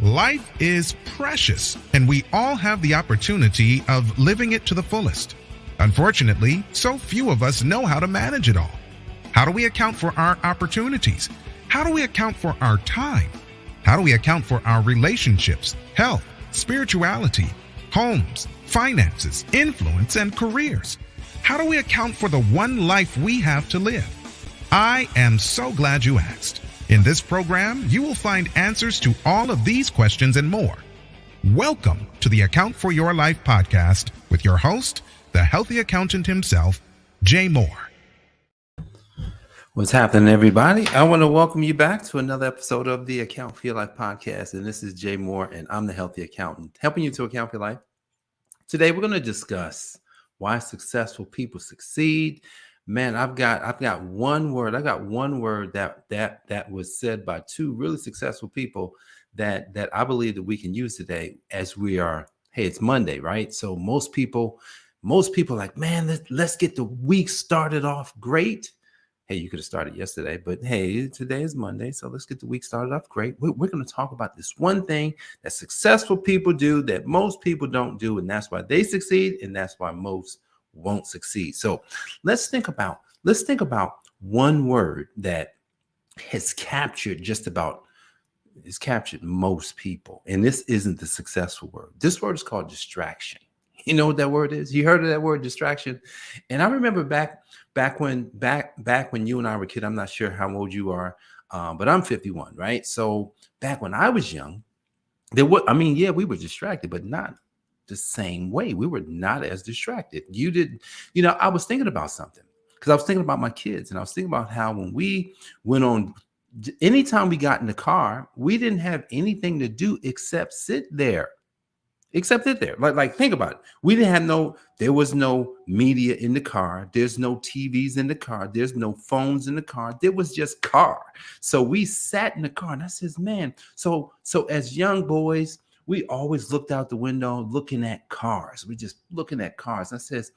Life is precious, and we all have the opportunity of living it to the fullest. Unfortunately, so few of us know how to manage it all. How do we account for our opportunities? How do we account for our time? How do we account for our relationships, health, spirituality, homes, finances, influence, and careers? How do we account for the one life we have to live? I am so glad you asked. In this program, you will find answers to all of these questions and more. Welcome to the Account for Your Life podcast with your host, the healthy accountant himself, Jay Moore. What's happening, everybody? I want to welcome you back to another episode of the Account for Your Life podcast. And this is Jay Moore, and I'm the healthy accountant, helping you to account for your life. Today, we're going to discuss why successful people succeed. Man, I've got one word. I got one word that was said by two really successful people that I believe that we can use today as we are. Hey, it's Monday, right? So most people are like, man, let's get the week started off great. Hey, you could have started yesterday, but hey, today is Monday, so let's get the week started off great. We're going to talk about this one thing that successful people do that most people don't do, and that's why they succeed, and that's why most won't succeed. So let's think about one word that has captured most people. And this isn't the successful word. This word is called distraction. You know what that word is? You heard of that word, distraction? And I remember back when you and I were kids. I'm not sure how old you are, but I'm 51, right? So back when I was young, we were distracted, but not the same way. We were not as distracted. I was thinking about something because I was thinking about my kids, and I was thinking about how when we went on, anytime we got in the car, we didn't have anything to do except sit there. Like think about it. There was no media in the car. There's no TVs in the car. There's no phones in the car. There was just car. So we sat in the car, and I says, man, so as young boys, we always looked out the window looking at cars. We just looking at cars. I says,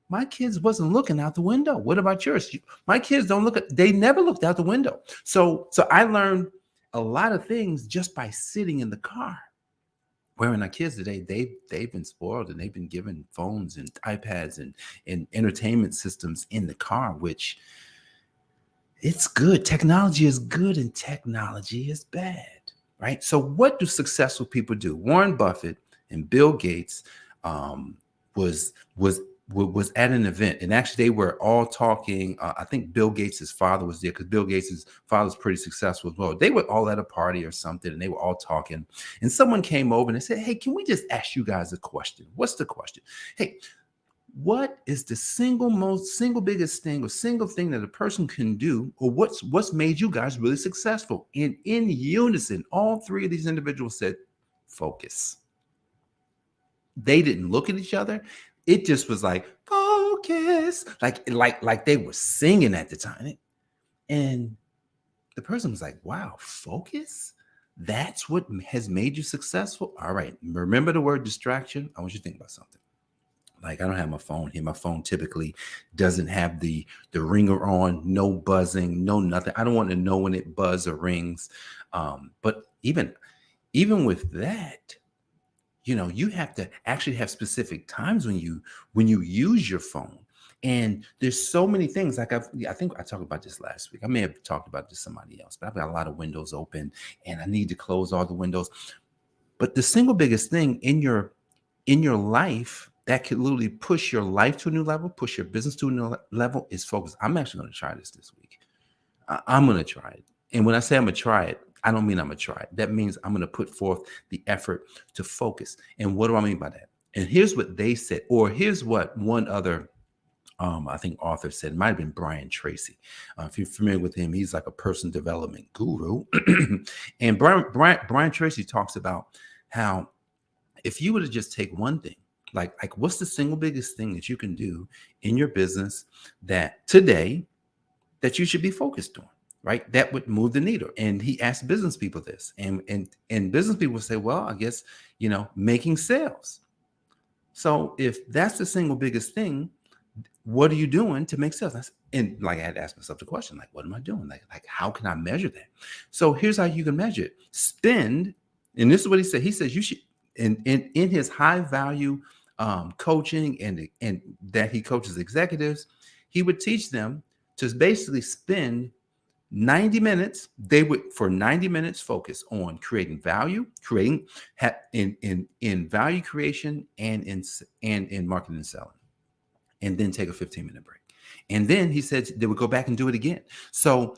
my kids wasn't looking out the window. What about yours? My kids they never looked out the window. So I learned a lot of things just by sitting in the car. Wherein our kids today, they've been spoiled, and they've been given phones and iPads and entertainment systems in the car, which it's good. Technology is good and technology is bad. Right. So what do successful people do? Warren Buffett and Bill Gates was at an event, and actually they were all talking. I think Bill Gates' father was there because Bill Gates' father's pretty successful as well. They were all at a party or something, and they were all talking. And someone came over and they said, "Hey, can we just ask you guys a question?" What's the question? Hey, what is the single biggest thing or single thing that a person can do, or what's made you guys really successful? And in unison, all three of these individuals said, focus. They didn't look at each other. It just was like, focus, like they were singing at the time. And the person was like, wow, focus? That's what has made you successful? All right. Remember the word distraction? I want you to think about something. Like, I don't have my phone here. My phone typically doesn't have the ringer on, no buzzing, no nothing. I don't want to know when it buzzes or rings. But even with that, you have to actually have specific times when you use your phone. And there's so many things. Like I think I talked about this last week. I may have talked about this to somebody else, but I've got a lot of windows open, and I need to close all the windows. But the single biggest thing in your life that could literally push your life to a new level, push your business to a new level is focus. I'm actually going to try this week. I'm going to try it. And when I say I'm going to try it, I don't mean I'm going to try it. That means I'm going to put forth the effort to focus. And what do I mean by that? And here's what they said, or here's what one other, I think author said. It might have been Brian Tracy. If you're familiar with him, he's like a personal development guru. And Brian Tracy talks about how if you were to just take one thing, like what's the single biggest thing that you can do in your business that today that you should be focused on, right? That would move the needle. And he asked business people this, and business people say, well, I guess, making sales. So if that's the single biggest thing, what are you doing to make sales? And like, I had to ask myself the question, like, what am I doing? Like how can I measure that? So here's how you can measure it. Spend And this is what he said. He says you should, in his high value coaching and that he coaches executives, he would teach them to basically spend 90 minutes. They would for 90 minutes focus on creating value, creating in value creation and in marketing and selling, and then take a 15-minute break. And then he said they would go back and do it again. So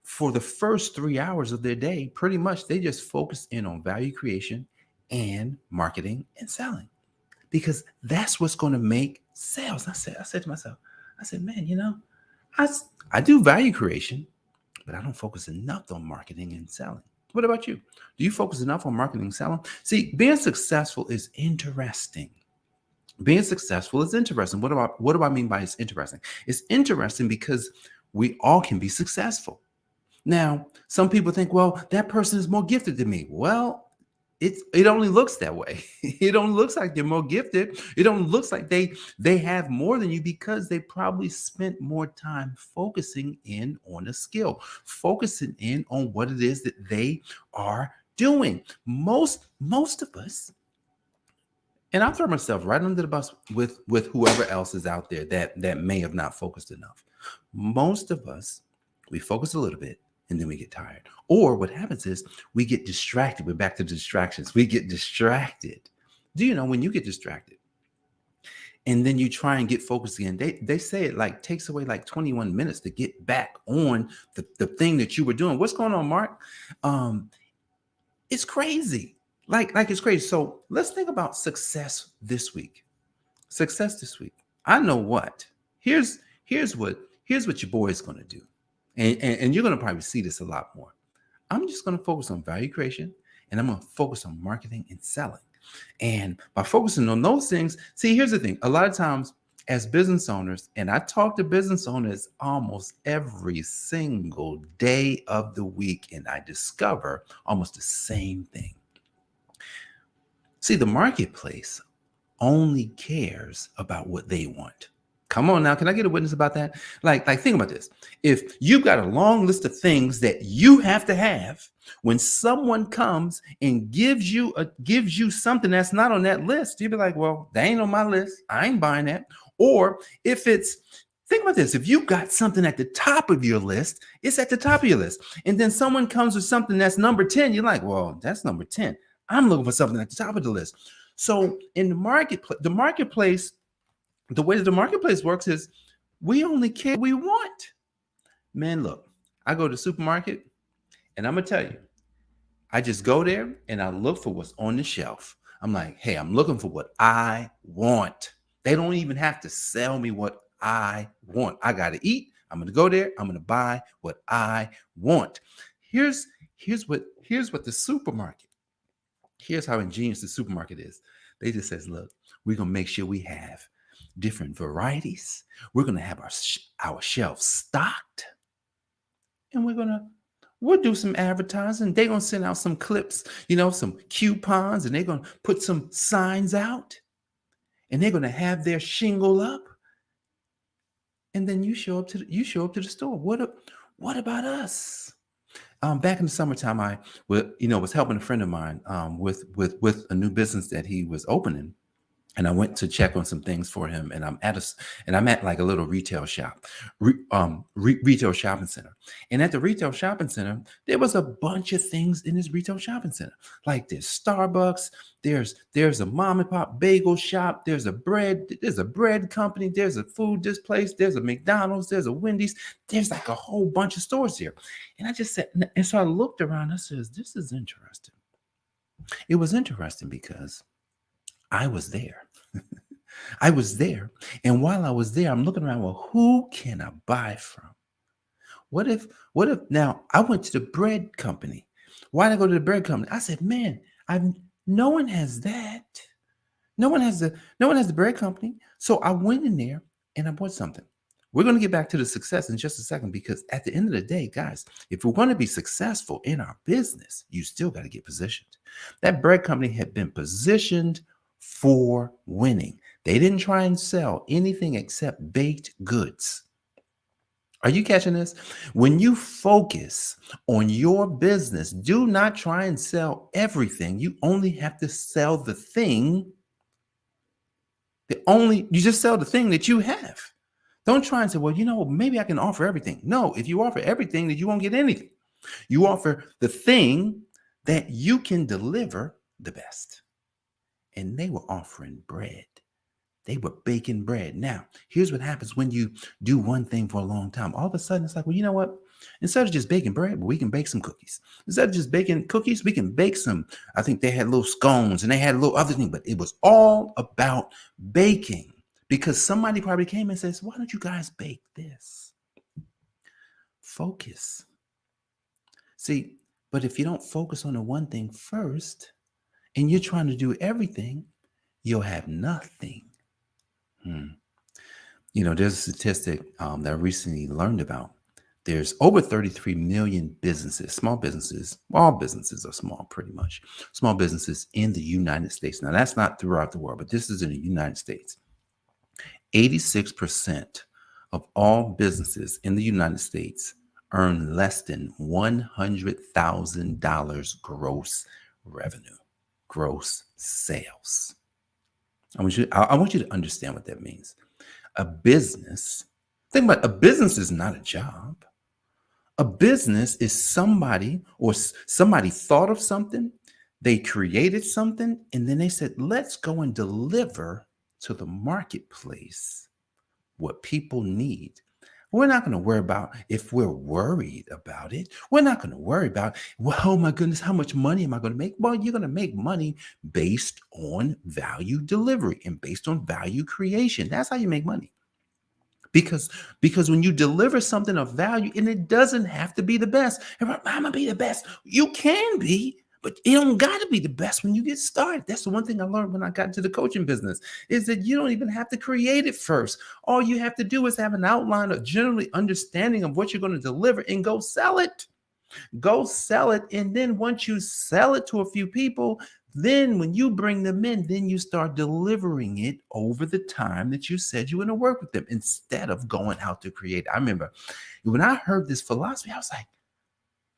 for the first 3 hours of their day, pretty much they just focus in on value creation and marketing and selling, because that's what's going to make sales. I said to myself, I said, man, I do value creation, but I don't focus enough on marketing and selling. What about you? Do you focus enough on marketing and selling? See, being successful is interesting. Being successful is interesting. What do I mean by it's interesting? It's interesting because we all can be successful. Now, some people think, well, that person is more gifted than me. Well, it only looks that way. It only looks like they're more gifted. It only looks like they have more than you because they probably spent more time focusing in on a skill, focusing in on what it is that they are doing. Most of us, and I'll throw myself right under the bus with whoever else is out there that may have not focused enough. Most of us, we focus a little bit and then we get tired. Or what happens is we get distracted. We're back to distractions. We get distracted. Do you know when you get distracted and then you try and get focused again, they say it like takes away like 21 minutes to get back on the thing that you were doing. What's going on, Mark? It's crazy. Like it's crazy. So let's think about success this week. Success this week. I know what. Here's what your boy is going to do. And you're going to probably see this a lot more. I'm just going to focus on value creation, and I'm going to focus on marketing and selling. And by focusing on those things, see, here's the thing. A lot of times as business owners, and I talk to business owners almost every single day of the week, and I discover almost the same thing. See, the marketplace only cares about what they want. Come on now. Can I get a witness about that? Like think about this. If you've got a long list of things that you have to have, when someone comes and gives you something that's not on that list, you'll be like, well, that ain't on my list. I ain't buying that. Or think about this. If you've got something at the top of your list, it's at the top of your list. And then someone comes with something that's number 10. You're like, well, that's number 10. I'm looking for something at the top of the list. So in the marketplace, the way that the marketplace works is we only care what we want. Man, look, I go to the supermarket and I'm going to tell you, I just go there and I look for what's on the shelf. I'm like, hey, I'm looking for what I want. They don't even have to sell me what I want. I got to eat. I'm going to go there. I'm going to buy what I want. Here's what the supermarket, here's how ingenious the supermarket is. They just says, look, we're going to make sure we have different varieties. We're going to have our shelves stocked, and we'll do some advertising. They're going to send out some clips, some coupons, and they're going to put some signs out, and they're going to have their shingle up. And then you show up to the store. What about us? Back in the summertime, I was helping a friend of mine with a new business that he was opening. And I went to check on some things for him, and I'm at like a little retail shop, retail shopping center. And at the retail shopping center, there was a bunch of things in this retail shopping center. Like there's Starbucks, there's a mom and pop bagel shop, there's a bread company, there's a food place, there's a McDonald's, there's a Wendy's, there's like a whole bunch of stores here. And I just said, and so I looked around. I said, this is interesting. It was interesting because I was there. I was there. And while I was there, I'm looking around, well, who can I buy from? What if now I went to the bread company? Why did I go to the bread company? I said, man, no one has that. No one has the bread company. So I went in there and I bought something. We're going to get back to the success in just a second, because at the end of the day, guys, if we're going to be successful in our business, you still got to get positioned. That bread company had been positioned for winning. They didn't try and sell anything except baked goods. Are you catching this? When you focus on your business, do not try and sell everything. You only have to sell the thing. You just sell the thing that you have. Don't try and say, well, maybe I can offer everything. No, if you offer everything, then you won't get anything. You offer the thing that you can deliver the best. And they were offering bread. They were baking bread. Now, here's what happens when you do one thing for a long time. All of a sudden, it's like, well, you know what? Instead of just baking bread, we can bake some cookies. Instead of just baking cookies, we can bake some. I think they had little scones and they had a little other thing, but it was all about baking because somebody probably came and says, why don't you guys bake this? Focus. See, but if you don't focus on the one thing first and you're trying to do everything, you'll have nothing. There's a statistic that I recently learned about. There's over 33 million businesses, small businesses. All businesses are small, pretty much. Small businesses in the United States. Now, that's not throughout the world, but this is in the United States. 86% of all businesses in the United States earn less than $100,000 gross revenue, gross sales. I want you to understand what that means. Think about it, a business is not a job. A business is somebody thought of something, they created something, and then they said, let's go and deliver to the marketplace what people need. We're not going to worry about if we're worried about it. We're not going to worry about, well, oh my goodness, how much money am I going to make? Well, you're going to make money based on value delivery and based on value creation. That's how you make money. Because when you deliver something of value, and it doesn't have to be the best. I'm going to be the best. You can be, but it don't got to be the best when you get started. That's the one thing I learned when I got into the coaching business is that you don't even have to create it first. All you have to do is have an outline of generally understanding of what you're going to deliver and go sell it. Go sell it. And then once you sell it to a few people, then when you bring them in, then you start delivering it over the time that you said you were going to work with them instead of going out to create. I remember when I heard this philosophy, I was like,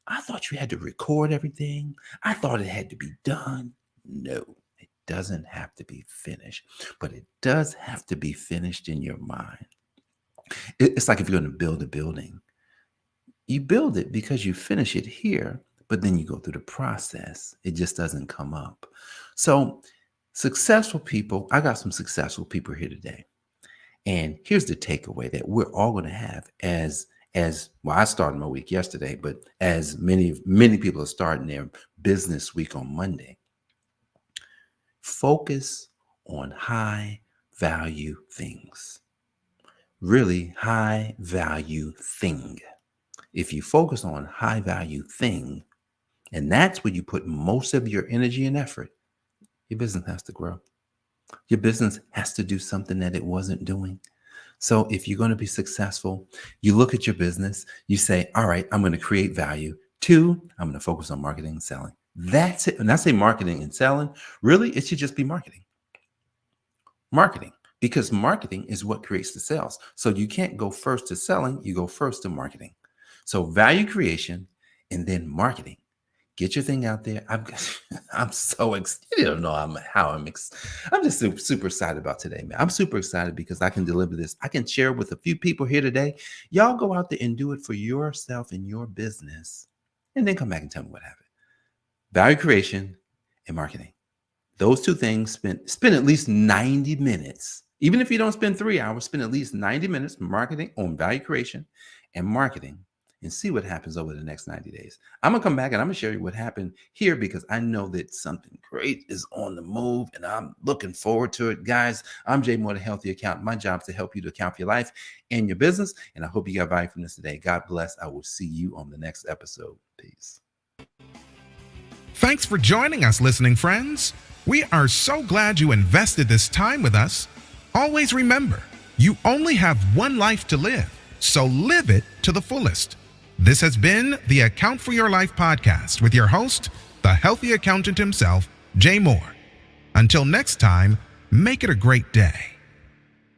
I thought you had to record everything. I thought it had to be done. No, it doesn't have to be finished, but it does have to be finished in your mind. It's like if you're going to build a building, you build it because you finish it here, but then you go through the process. It just doesn't come up. So successful people, I got some successful people here today. And here's the takeaway that we're all going to have as well, I started my week yesterday, but as many people are starting their business week on Monday, focus on high value things. Really high value thing. If you focus on high value thing, and that's where you put most of your energy and effort, your business has to grow. Your business has to do something that it wasn't doing. So if you're going to be successful, you look at your business, you say, all right, I'm going to create value. 2, I'm going to focus on marketing and selling. That's it. When I say marketing and selling, really, it should just be marketing. Marketing, because marketing is what creates the sales. So you can't go first to selling, you go first to marketing. So value creation and then marketing. Get your thing out there. I'm so excited. You don't know I'm just super excited about today, man. I'm super excited because I can deliver this. I can share with a few people here today. Y'all go out there and do it for yourself and your business, and then come back and tell me what happened. Value creation and marketing. Those two things spend at least 90 minutes. Even if you don't spend 3 hours, spend at least 90 minutes marketing on value creation and marketing. And see what happens over the next 90 days. I'm going to come back and I'm going to share you what happened here because I know that something great is on the move and I'm looking forward to it. Guys, I'm Jay Moore, the Healthy Accountant. My job is to help you to account for your life and your business. And I hope you got value from this today. God bless. I will see you on the next episode. Peace. Thanks for joining us, listening friends. We are so glad you invested this time with us. Always remember, you only have one life to live, so live it to the fullest. This has been the Account for Your Life podcast with your host, the healthy accountant himself, Jay Moore. Until next time, make it a great day.